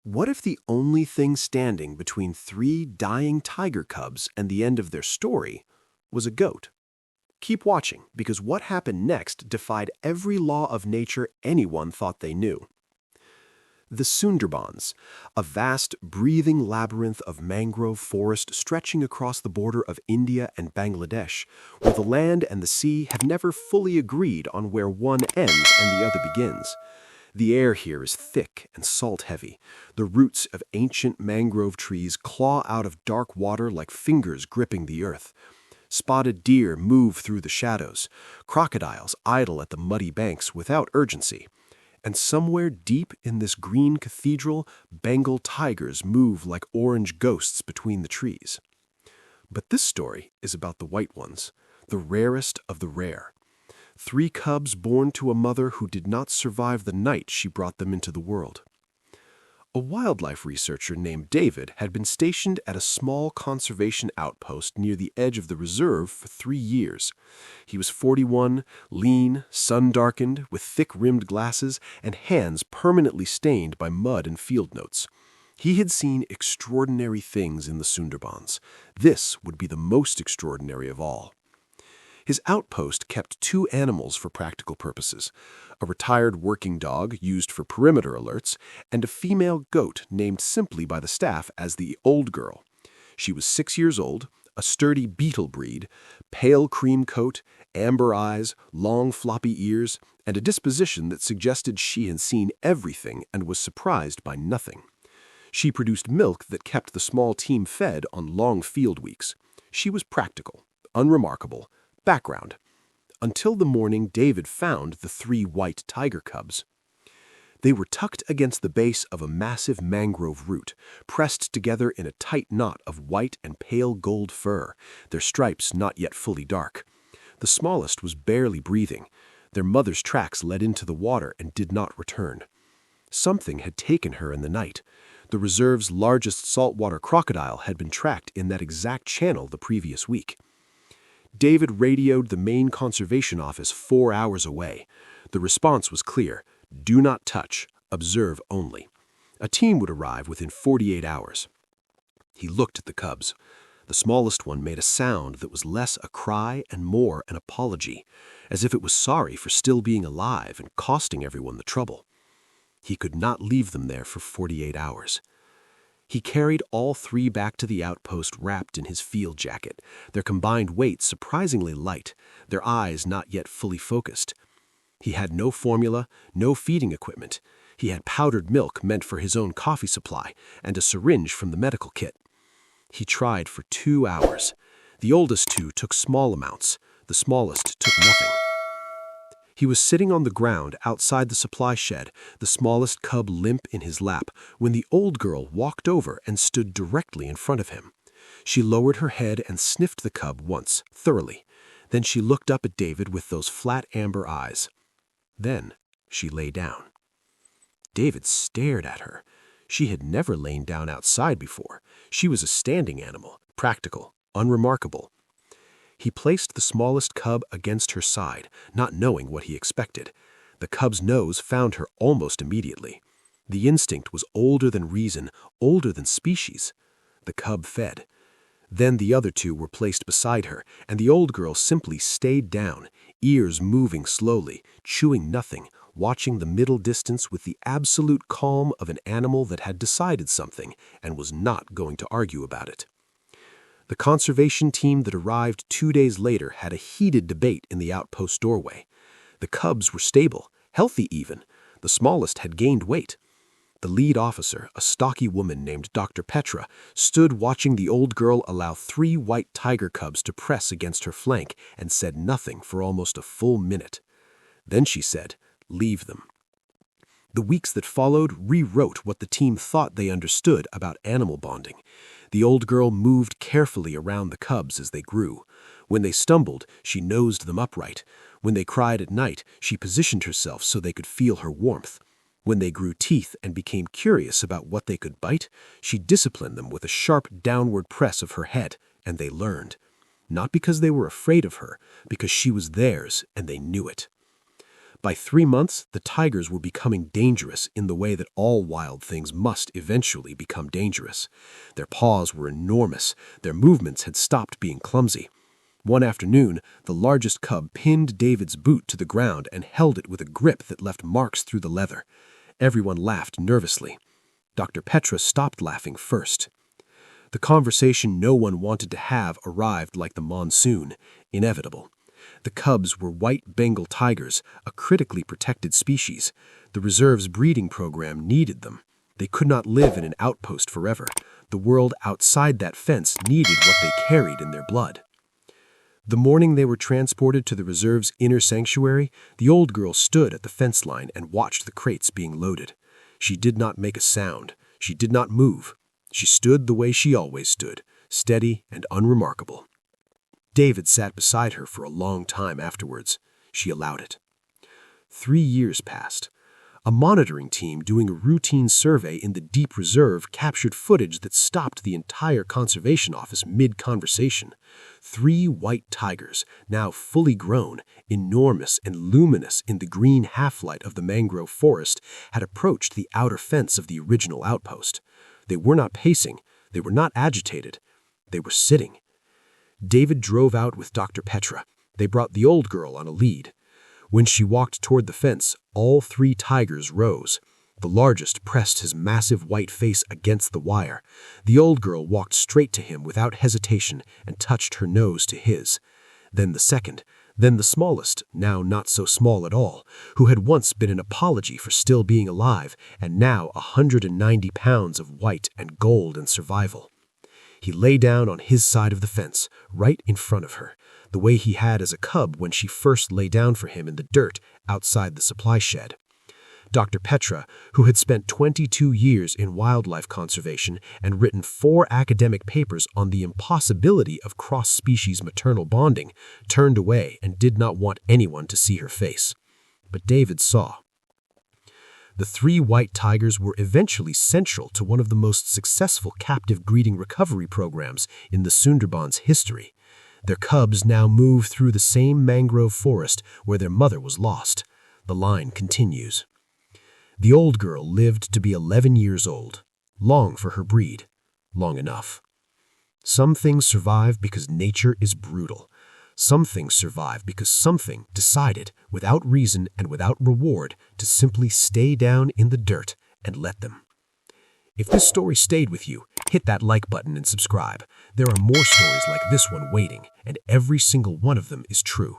What if the only thing standing between three dying tiger cubs and the end of their story was a goat? Keep watching, because what happened next defied every law of nature anyone thought they knew. The Sundarbans, a vast, breathing labyrinth of mangrove forest stretching across the border of India and Bangladesh, where the land and the sea have never fully agreed on where one ends and the other begins. The air here is thick and salt-heavy. The roots of ancient mangrove trees claw out of dark water like fingers gripping the earth. Spotted deer move through the shadows. Crocodiles idle at the muddy banks without urgency. And somewhere deep in this green cathedral, Bengal tigers move like orange ghosts between the trees. But this story is about the white ones, the rarest of the rare. Three cubs born to a mother who did not survive the night she brought them into the world. A wildlife researcher named David had been stationed at a small conservation outpost near the edge of the reserve for 3 years. He was 41, lean, sun-darkened, with thick-rimmed glasses and hands permanently stained by mud and field notes. He had seen extraordinary things in the Sundarbans. This would be the most extraordinary of all. His outpost kept 2 animals for practical purposes, a retired working dog used for perimeter alerts, and a female goat named simply by the staff as the Old Girl. She was 6 years old, a sturdy beetle breed, pale cream coat, amber eyes, long floppy ears, and a disposition that suggested she had seen everything and was surprised by nothing. She produced milk that kept the small team fed on long field weeks. She was practical, unremarkable, background, until the morning David found the 3 white tiger cubs. They were tucked against the base of a massive mangrove root, pressed together in a tight knot of white and pale gold fur, their stripes not yet fully dark. The smallest was barely breathing. Their mother's tracks led into the water and did not return. Something had taken her in the night. The reserve's largest saltwater crocodile had been tracked in that exact channel the previous week. David radioed the main conservation office 4 hours away. The response was clear: do not touch, observe only. A team would arrive within 48 hours. He looked at the cubs. The smallest one made a sound that was less a cry and more an apology, as if it was sorry for still being alive and costing everyone the trouble. He could not leave them there for 48 hours. He carried all 3 back to the outpost wrapped in his field jacket, their combined weight surprisingly light, their eyes not yet fully focused. He had no formula, no feeding equipment. He had powdered milk meant for his own coffee supply and a syringe from the medical kit. He tried for 2 hours. The oldest 2 took small amounts. The smallest took nothing. He was sitting on the ground outside the supply shed, the smallest cub limp in his lap, when the Old Girl walked over and stood directly in front of him. She lowered her head and sniffed the cub once, thoroughly. Then she looked up at David with those flat amber eyes. Then she lay down. David stared at her. She had never lain down outside before. She was a standing animal, practical, unremarkable. He placed the smallest cub against her side, not knowing what he expected. The cub's nose found her almost immediately. The instinct was older than reason, older than species. The cub fed. Then the other 2 were placed beside her, and the Old Girl simply stayed down, ears moving slowly, chewing nothing, watching the middle distance with the absolute calm of an animal that had decided something and was not going to argue about it. The conservation team that arrived 2 days later had a heated debate in the outpost doorway. The cubs were stable, healthy even. The smallest had gained weight. The lead officer, a stocky woman named Dr. Petra, stood watching the Old Girl allow 3 white tiger cubs to press against her flank and said nothing for almost a full minute. Then she said, "Leave them." The weeks that followed rewrote what the team thought they understood about animal bonding. The Old Girl moved carefully around the cubs as they grew. When they stumbled, she nosed them upright. When they cried at night, she positioned herself so they could feel her warmth. When they grew teeth and became curious about what they could bite, she disciplined them with a sharp downward press of her head, and they learned. Not because they were afraid of her, because she was theirs and they knew it. By 3 months, the tigers were becoming dangerous in the way that all wild things must eventually become dangerous. Their paws were enormous. Their movements had stopped being clumsy. One afternoon, the largest cub pinned David's boot to the ground and held it with a grip that left marks through the leather. Everyone laughed nervously. Dr. Petra stopped laughing first. The conversation no one wanted to have arrived like the monsoon, inevitable. The cubs were white Bengal tigers, a critically protected species. The reserve's breeding program needed them. They could not live in an outpost forever. The world outside that fence needed what they carried in their blood. The morning they were transported to the reserve's inner sanctuary, the old girl stood at the fence line and watched the crates being loaded. She did not make a sound. She did not move. She stood the way she always stood, steady and unremarkable. David sat beside her for a long time afterwards. She allowed it. 3 years passed. A monitoring team doing a routine survey in the deep reserve captured footage that stopped the entire conservation office mid-conversation. 3 white tigers, now fully grown, enormous and luminous in the green half-light of the mangrove forest, had approached the outer fence of the original outpost. They were not pacing. They were not agitated. They were sitting. David drove out with Dr. Petra. They brought the old girl on a lead. When she walked toward the fence, all 3 tigers rose. The largest pressed his massive white face against the wire. The old girl walked straight to him without hesitation and touched her nose to his. Then the second, then the smallest, now not so small at all, who had once been an apology for still being alive, and now 190 pounds of white and gold and survival. He lay down on his side of the fence, right in front of her, the way he had as a cub when she first lay down for him in the dirt outside the supply shed. Dr. Petra, who had spent 22 years in wildlife conservation and written 4 academic papers on the impossibility of cross-species maternal bonding, turned away and did not want anyone to see her face. But David saw. The 3 white tigers were eventually central to one of the most successful captive breeding recovery programs in the Sundarbans' history. Their cubs now move through the same mangrove forest where their mother was lost. The line continues. The old girl lived to be 11 years old, long for her breed, long enough. Some things survive because nature is brutal. Some things survive because something decided, without reason and without reward, to simply stay down in the dirt and let them. If this story stayed with you, hit that like button and subscribe. There are more stories like this one waiting, and every single one of them is true.